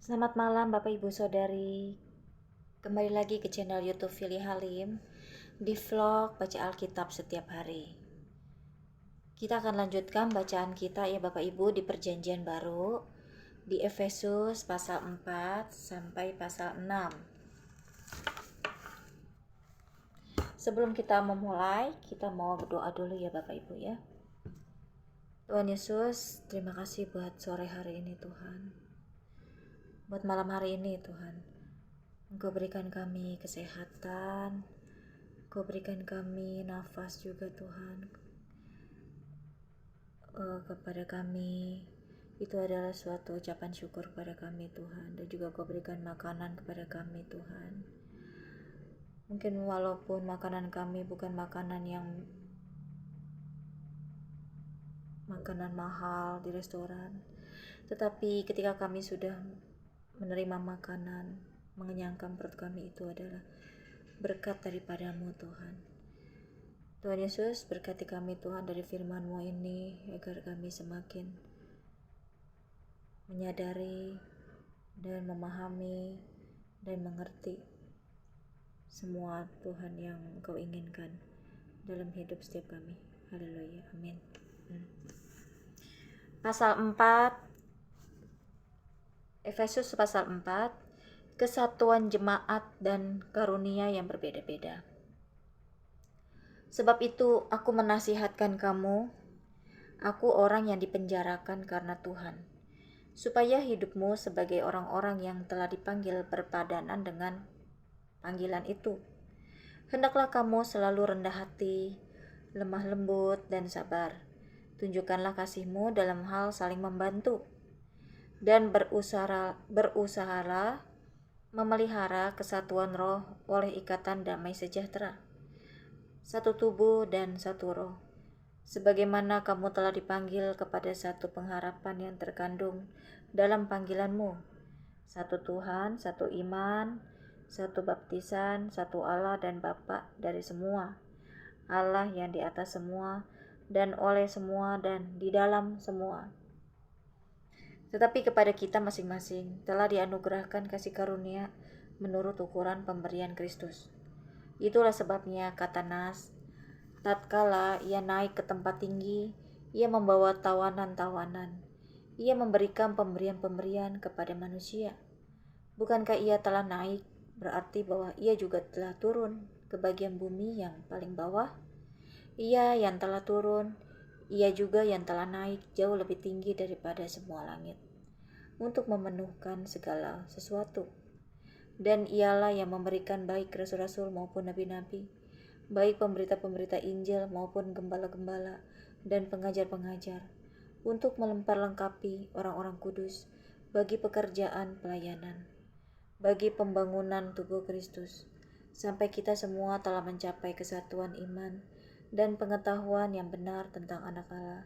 Selamat malam Bapak Ibu Saudari. Kembali lagi ke channel YouTube Fili Halim di vlog baca Alkitab setiap hari. Kita akan lanjutkan bacaan kita ya Bapak Ibu di Perjanjian Baru di Efesus pasal 4 sampai pasal 6. Sebelum kita memulai, kita mau berdoa dulu ya Bapak Ibu ya. Tuhan Yesus, terima kasih buat sore hari ini Tuhan. Buat malam hari ini Tuhan. Engkau berikan kami kesehatan, Engkau berikan kami nafas juga Tuhan. Kepada kami itu adalah suatu ucapan syukur kepada kami Tuhan. Dan juga Engkau berikan makanan kepada kami Tuhan. Mungkin walaupun makanan kami bukan makanan mahal di restoran, tetapi ketika kami sudah menerima makanan, mengenyangkan perut kami, itu adalah berkat daripadamu Tuhan. Tuhan Yesus, berkati kami Tuhan dari firman-Mu ini, agar kami semakin menyadari dan memahami dan mengerti semua Tuhan yang Engkau inginkan dalam hidup setiap kami. Haleluya, amin. Pasal 4, Efesus pasal 4, kesatuan jemaat dan karunia yang berbeda-beda. Sebab itu aku menasihatkan kamu, aku orang yang dipenjarakan karena Tuhan, supaya hidupmu sebagai orang-orang yang telah dipanggil berpadanan dengan panggilan itu. Hendaklah kamu selalu rendah hati, lemah lembut, dan sabar. Tunjukkanlah kasihmu dalam hal saling membantu, dan berusahalah memelihara kesatuan roh oleh ikatan damai sejahtera. Satu tubuh dan satu roh, sebagaimana kamu telah dipanggil kepada satu pengharapan yang terkandung dalam panggilanmu. Satu Tuhan, satu iman, satu baptisan, satu Allah dan Bapa dari semua, Allah yang di atas semua, dan oleh semua, dan di dalam semua. Tetapi kepada kita masing-masing telah dianugerahkan kasih karunia menurut ukuran pemberian Kristus. Itulah sebabnya kata Nas, tatkala ia naik ke tempat tinggi, ia membawa tawanan-tawanan. Ia memberikan pemberian-pemberian kepada manusia. Bukankah ia telah naik, berarti bahwa ia juga telah turun ke bagian bumi yang paling bawah? Ia yang telah turun, ia juga yang telah naik jauh lebih tinggi daripada semua langit, untuk memenuhkan segala sesuatu. Dan ialah yang memberikan baik rasul-rasul maupun nabi-nabi, baik pemberita-pemberita Injil maupun gembala-gembala dan pengajar-pengajar, untuk memperlengkapi orang-orang kudus bagi pekerjaan pelayanan, bagi pembangunan tubuh Kristus, sampai kita semua telah mencapai kesatuan iman dan pengetahuan yang benar tentang anak Allah,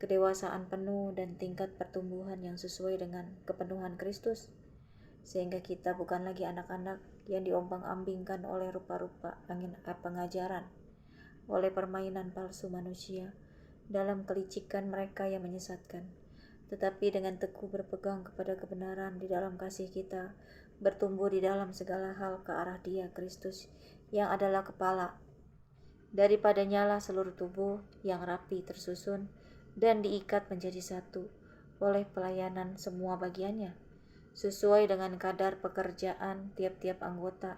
kedewasaan penuh dan tingkat pertumbuhan yang sesuai dengan kepenuhan Kristus, sehingga kita bukan lagi anak-anak yang diombang-ambingkan oleh rupa-rupa angin pengajaran, oleh permainan palsu manusia dalam kelicikan mereka yang menyesatkan, tetapi dengan teguh berpegang kepada kebenaran di dalam kasih kita, bertumbuh di dalam segala hal ke arah Dia, Kristus, yang adalah kepala. Daripadanya lah seluruh tubuh yang rapi tersusun dan diikat menjadi satu oleh pelayanan semua bagiannya, sesuai dengan kadar pekerjaan tiap-tiap anggota,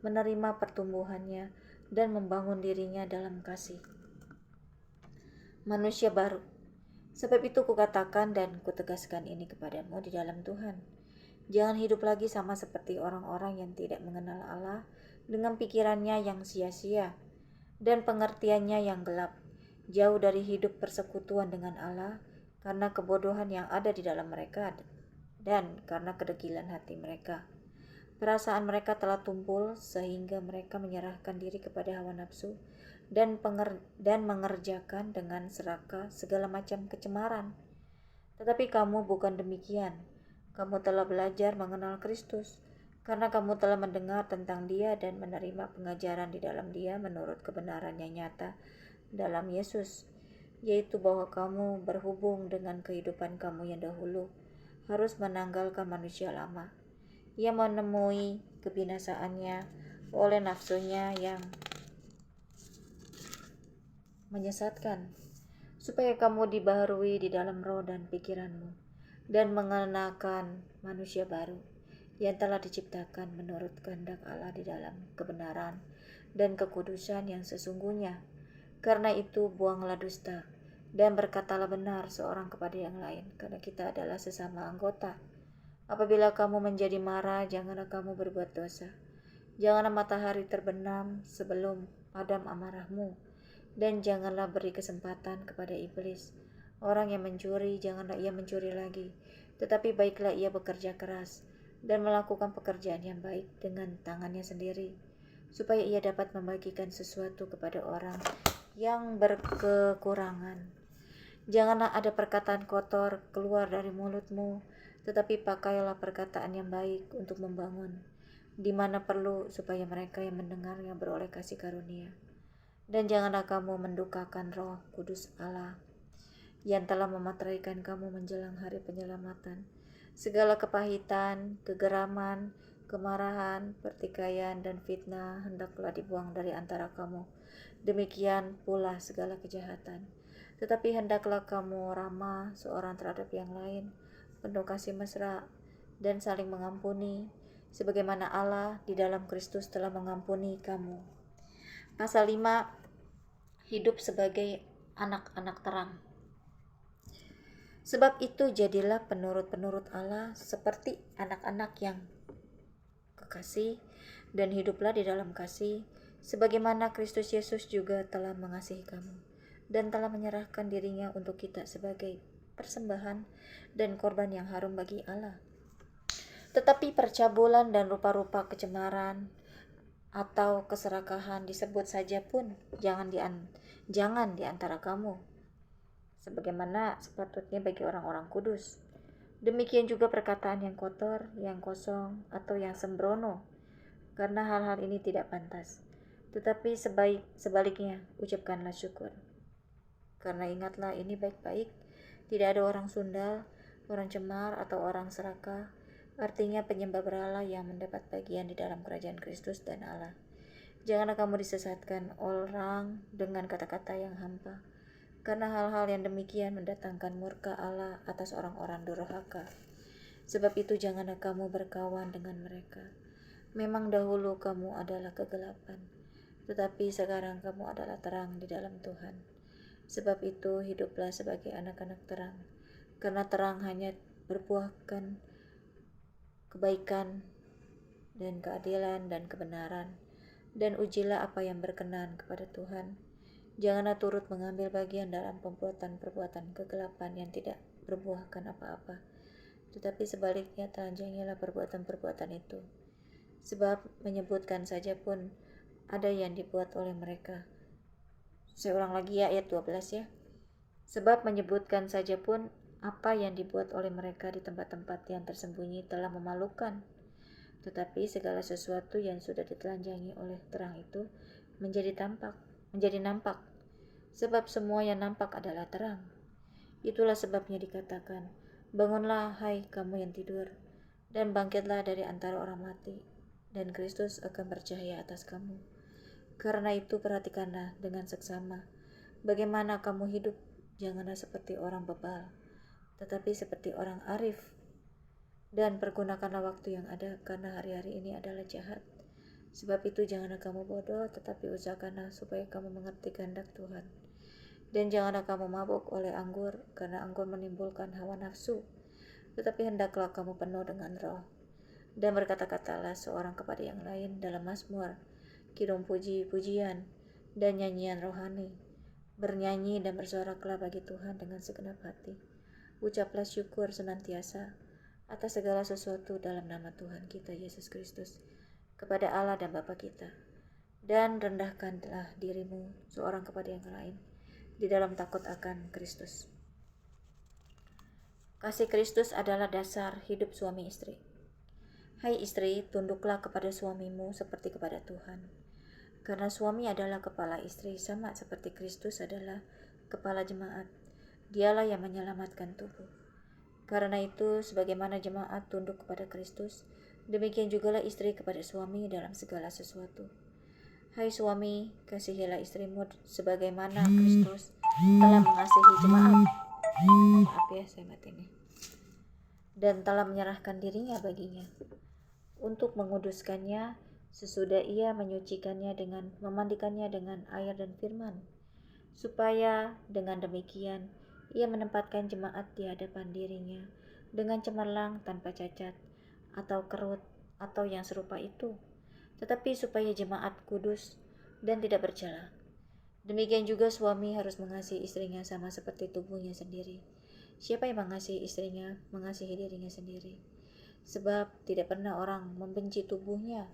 menerima pertumbuhannya dan membangun dirinya dalam kasih. Manusia baru. Sebab itu kukatakan dan kutegaskan ini kepadamu di dalam Tuhan. Jangan hidup lagi sama seperti orang-orang yang tidak mengenal Allah, dengan pikirannya yang sia-sia dan pengertiannya yang gelap, jauh dari hidup persekutuan dengan Allah, karena kebodohan yang ada di dalam mereka dan karena kedegilan hati mereka. Perasaan mereka telah tumpul sehingga mereka menyerahkan diri kepada hawa nafsu dan mengerjakan dengan serakah segala macam kecemaran. Tetapi kamu bukan demikian. Kamu telah belajar mengenal Kristus, karena kamu telah mendengar tentang Dia dan menerima pengajaran di dalam Dia menurut kebenaran yang nyata dalam Yesus, yaitu bahwa kamu berhubung dengan kehidupan kamu yang dahulu harus menanggalkan manusia lama. Ia menemui kebinasaannya oleh nafsunya yang menyesatkan, supaya kamu dibaharui di dalam roh dan pikiranmu, dan mengenakan manusia baru yang telah diciptakan menurut kehendak Allah di dalam kebenaran dan kekudusan yang sesungguhnya. Karena itu buanglah dusta, dan berkatalah benar seorang kepada yang lain, karena kita adalah sesama anggota. Apabila kamu menjadi marah, janganlah kamu berbuat dosa. Janganlah matahari terbenam sebelum padam amarahmu, dan janganlah beri kesempatan kepada iblis. Orang yang mencuri, janganlah ia mencuri lagi, tetapi baiklah ia bekerja keras dan melakukan pekerjaan yang baik dengan tangannya sendiri, supaya ia dapat membagikan sesuatu kepada orang yang berkekurangan. Janganlah ada perkataan kotor keluar dari mulutmu, tetapi pakailah perkataan yang baik untuk membangun, di mana perlu, supaya mereka yang mendengarnya beroleh kasih karunia. Dan janganlah kamu mendukakan Roh Kudus Allah, yang telah memateraikan kamu menjelang hari penyelamatan. Segala kepahitan, kegeraman, kemarahan, pertikaian, dan fitnah hendaklah dibuang dari antara kamu. Demikian pula segala kejahatan. Tetapi hendaklah kamu ramah seorang terhadap yang lain, penuh kasih mesra, dan saling mengampuni, sebagaimana Allah di dalam Kristus telah mengampuni kamu. Pasal 5. Hidup sebagai anak-anak terang. Sebab itu jadilah penurut-penurut Allah seperti anak-anak yang kekasih, dan hiduplah di dalam kasih, sebagaimana Kristus Yesus juga telah mengasihi kamu, dan telah menyerahkan dirinya untuk kita sebagai persembahan dan korban yang harum bagi Allah. Tetapi percabulan dan rupa-rupa kecemaran atau keserakahan disebut saja pun jangan di antara kamu, sebagaimana sepatutnya bagi orang-orang kudus. Demikian juga perkataan yang kotor, yang kosong, atau yang sembrono, karena hal-hal ini tidak pantas. Tetapi sebaliknya, ucapkanlah syukur. Karena ingatlah ini baik-baik, tidak ada orang sundal, orang cemar, atau orang serakah, artinya penyembah berhala yang mendapat bagian di dalam kerajaan Kristus dan Allah. Janganlah kamu disesatkan orang dengan kata-kata yang hampa, karena hal-hal yang demikian mendatangkan murka Allah atas orang-orang durhaka. Sebab itu janganlah kamu berkawan dengan mereka. Memang dahulu kamu adalah kegelapan, tetapi sekarang kamu adalah terang di dalam Tuhan. Sebab itu hiduplah sebagai anak-anak terang, karena terang hanya berbuahkan kebaikan dan keadilan dan kebenaran, dan ujilah apa yang berkenan kepada Tuhan. Janganlah turut mengambil bagian dalam perbuatan-perbuatan kegelapan yang tidak berbuahkan apa-apa, tetapi sebaliknya telanjangilah perbuatan-perbuatan itu. Sebab menyebutkan saja pun ada yang dibuat oleh mereka. Saya ulang lagi ya, ayat 12 ya. Sebab menyebutkan saja pun apa yang dibuat oleh mereka di tempat-tempat yang tersembunyi telah memalukan. Tetapi segala sesuatu yang sudah ditelanjangi oleh terang itu menjadi nampak, sebab semua yang nampak adalah terang. Itulah sebabnya dikatakan, bangunlah hai kamu yang tidur, dan bangkitlah dari antara orang mati, dan Kristus akan bercahaya atas kamu. Karena itu perhatikanlah dengan seksama bagaimana kamu hidup, janganlah seperti orang bebal, tetapi seperti orang arif. Dan pergunakanlah waktu yang ada, karena hari-hari ini adalah jahat. Sebab itu janganlah kamu bodoh, tetapi usahakanlah supaya kamu mengerti kehendak Tuhan. Dan janganlah kamu mabuk oleh anggur, karena anggur menimbulkan hawa nafsu, tetapi hendaklah kamu penuh dengan Roh. Dan berkata-katalah seorang kepada yang lain dalam mazmur, kidung puji-pujian, dan nyanyian rohani. Bernyanyi dan bersoraklah bagi Tuhan dengan segenap hati. Ucaplah syukur senantiasa atas segala sesuatu dalam nama Tuhan kita Yesus Kristus kepada Allah dan Bapa kita. Dan rendahkanlah dirimu seorang kepada yang lain di dalam takut akan Kristus. Kasih Kristus adalah dasar hidup suami istri. Hai istri, tunduklah kepada suamimu seperti kepada Tuhan. Karena suami adalah kepala istri, sama seperti Kristus adalah kepala jemaat. Dialah yang menyelamatkan tubuh. Karena itu, sebagaimana jemaat tunduk kepada Kristus, demikian jugalah istri kepada suami dalam segala sesuatu. Hai suami, kasihilah istrimu sebagaimana Kristus telah mengasihi jemaat. Maaf ya, saya mati nih. Dan telah menyerahkan dirinya baginya, untuk menguduskannya sesudah ia menyucikannya dengan memandikannya dengan air dan firman, supaya dengan demikian ia menempatkan jemaat di hadapan dirinya dengan cemerlang, tanpa cacat atau kerut atau yang serupa itu, tetapi supaya jemaat kudus dan tidak bercela. Demikian juga suami harus mengasihi istrinya sama seperti tubuhnya sendiri. Siapa yang mengasihi istrinya, mengasihi dirinya sendiri. Sebab tidak pernah orang membenci tubuhnya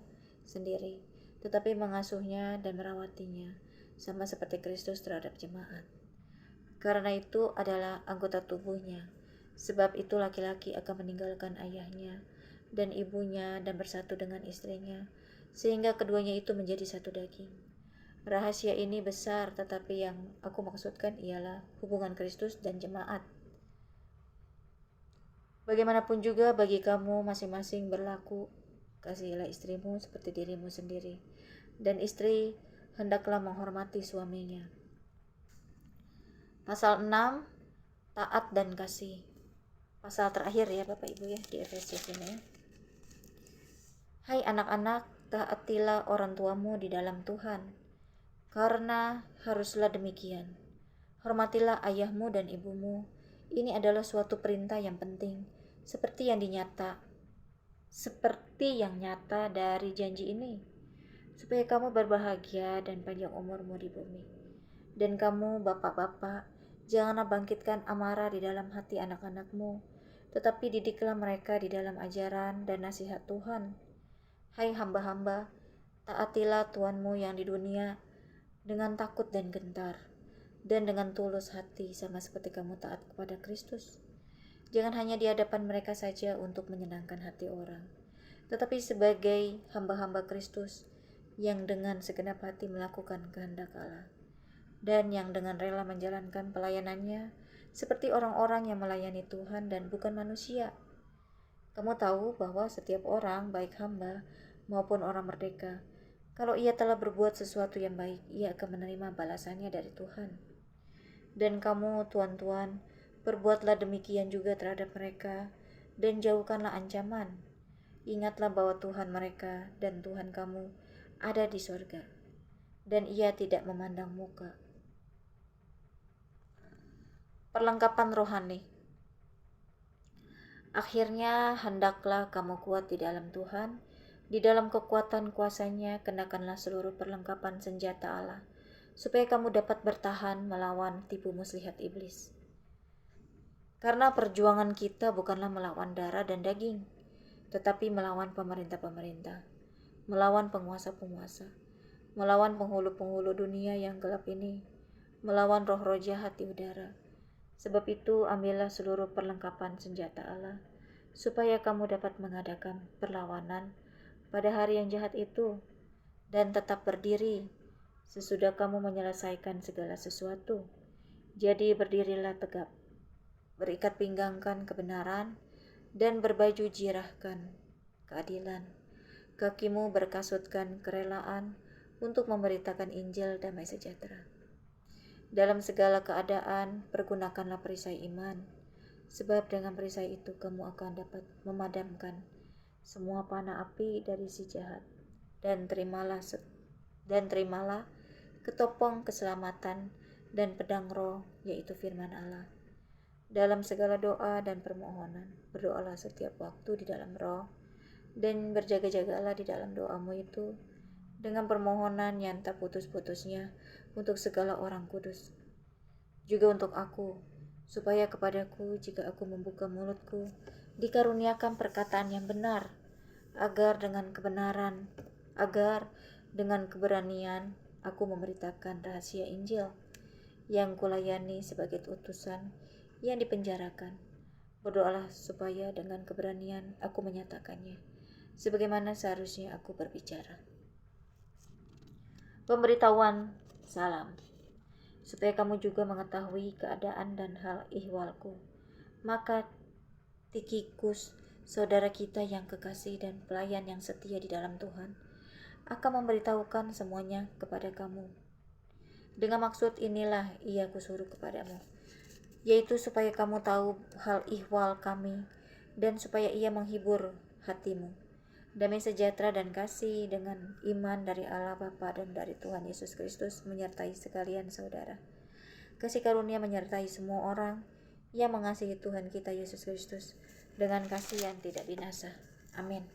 sendiri, tetapi mengasuhnya dan merawatinya, sama seperti Kristus terhadap jemaat. Karena itu adalah anggota tubuhnya. Sebab itu laki-laki akan meninggalkan ayahnya dan ibunya dan bersatu dengan istrinya, sehingga keduanya itu menjadi satu daging. Rahasia ini besar, tetapi yang aku maksudkan ialah hubungan Kristus dan jemaat. Bagaimanapun juga bagi kamu masing-masing berlaku, kasihilah istrimu seperti dirimu sendiri, dan istri hendaklah menghormati suaminya. Pasal 6, taat dan kasih. Pasal terakhir ya Bapak Ibu ya di Efesus ini ya. Hai anak-anak, taatilah orang tuamu di dalam Tuhan, karena haruslah demikian. Hormatilah ayahmu dan ibumu. Ini adalah suatu perintah yang penting, seperti yang nyata dari janji ini, supaya kamu berbahagia dan panjang umurmu di bumi. Dan kamu bapak-bapak, janganlah bangkitkan amarah di dalam hati anak-anakmu, tetapi didiklah mereka di dalam ajaran dan nasihat Tuhan. Hai hamba-hamba, taatilah Tuhanmu yang di dunia dengan takut dan gentar, dan dengan tulus hati, sama seperti kamu taat kepada Kristus. Jangan hanya di hadapan mereka saja untuk menyenangkan hati orang, tetapi sebagai hamba-hamba Kristus yang dengan segenap hati melakukan kehendak Allah, dan yang dengan rela menjalankan pelayanannya seperti orang-orang yang melayani Tuhan dan bukan manusia. Kamu tahu bahwa setiap orang, baik hamba maupun orang merdeka, kalau ia telah berbuat sesuatu yang baik, ia akan menerima balasannya dari Tuhan. Dan kamu, tuan-tuan, berbuatlah demikian juga terhadap mereka, dan jauhkanlah ancaman. Ingatlah bahwa Tuhan mereka dan Tuhan kamu ada di sorga, dan ia tidak memandang muka. Perlengkapan rohani. Akhirnya hendaklah kamu kuat di dalam Tuhan, di dalam kekuatan kuasa-Nya kenakanlah seluruh perlengkapan senjata Allah, supaya kamu dapat bertahan melawan tipu muslihat iblis. Karena perjuangan kita bukanlah melawan darah dan daging, tetapi melawan pemerintah-pemerintah, melawan penguasa-penguasa, melawan penghulu-penghulu dunia yang gelap ini, melawan roh-roh jahat di udara. Sebab itu ambillah seluruh perlengkapan senjata Allah, supaya kamu dapat mengadakan perlawanan pada hari yang jahat itu, dan tetap berdiri sesudah kamu menyelesaikan segala sesuatu. Jadi berdirilah tegap, berikat pinggangkan kebenaran, dan berbaju jirahkan keadilan. Kakimu berkasutkan kerelaan untuk memberitakan Injil damai sejahtera. Dalam segala keadaan, pergunakanlah perisai iman, sebab dengan perisai itu kamu akan dapat memadamkan semua panah api dari si jahat. Dan terimalah ketopong keselamatan dan pedang roh, yaitu firman Allah. Dalam segala doa dan permohonan, berdoalah setiap waktu di dalam roh, dan berjaga-jagalah di dalam doamu itu dengan permohonan yang tak putus-putusnya untuk segala orang kudus, juga untuk aku, supaya kepadaku, jika aku membuka mulutku, dikaruniakan perkataan yang benar, agar dengan keberanian aku memberitakan rahasia Injil yang kulayani sebagai utusan yang dipenjarakan. Berdoalah supaya dengan keberanian aku menyatakannya, sebagaimana seharusnya aku berbicara. Pemberitahuan salam, supaya kamu juga mengetahui keadaan dan hal ihwalku. Maka Tikhikus, saudara kita yang kekasih dan pelayan yang setia di dalam Tuhan, akan memberitahukan semuanya kepada kamu. Dengan maksud inilah ia kusuruh kepadamu, yaitu supaya kamu tahu hal ihwal kami, dan supaya ia menghibur hatimu. Damai sejahtera dan kasih dengan iman dari Allah Bapa dan dari Tuhan Yesus Kristus menyertai sekalian saudara. Kasih karunia menyertai semua orang yang mengasihi Tuhan kita Yesus Kristus dengan kasih yang tidak binasa. Amin.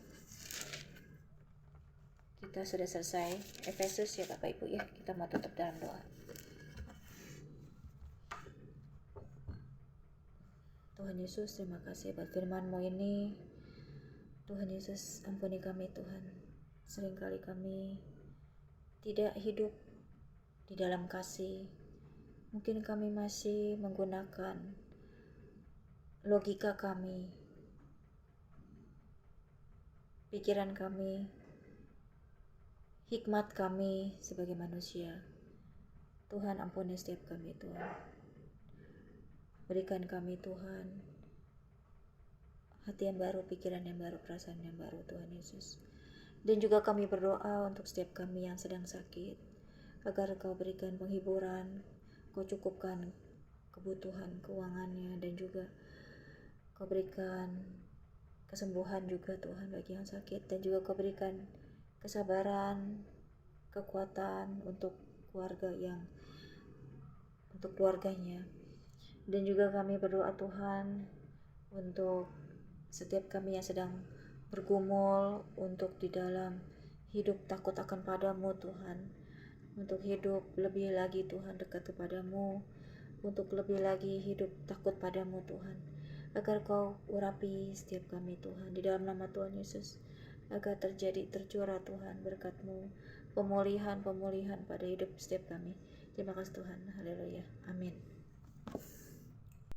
Kita sudah selesai Efesus ya Bapak Ibu ya. Kita mau tutup dalam doa. Tuhan Yesus, terima kasih buat firman-Mu ini. Tuhan Yesus, ampuni kami Tuhan. Seringkali kami tidak hidup di dalam kasih. Mungkin kami masih menggunakan logika kami, pikiran kami, hikmat kami sebagai manusia. Tuhan, ampuni setiap kami Tuhan. Berikan kami Tuhan hati yang baru, pikiran yang baru, perasaan yang baru Tuhan Yesus. Dan juga kami berdoa untuk setiap kami yang sedang sakit, agar Kau berikan penghiburan, Kau cukupkan kebutuhan keuangannya, dan juga Kau berikan kesembuhan juga Tuhan bagi yang sakit, dan juga Kau berikan kesabaran, kekuatan untuk keluarganya. Dan juga kami berdoa Tuhan untuk setiap kami yang sedang bergumul untuk di dalam hidup takut akan padamu Tuhan, untuk hidup lebih lagi Tuhan dekat kepadamu, untuk lebih lagi hidup takut padamu Tuhan, agar Kau urapi setiap kami Tuhan di dalam nama Tuhan Yesus, agar tercurah Tuhan berkat-Mu, pemulihan pada hidup setiap kami. Terima kasih Tuhan, haleluya, amin.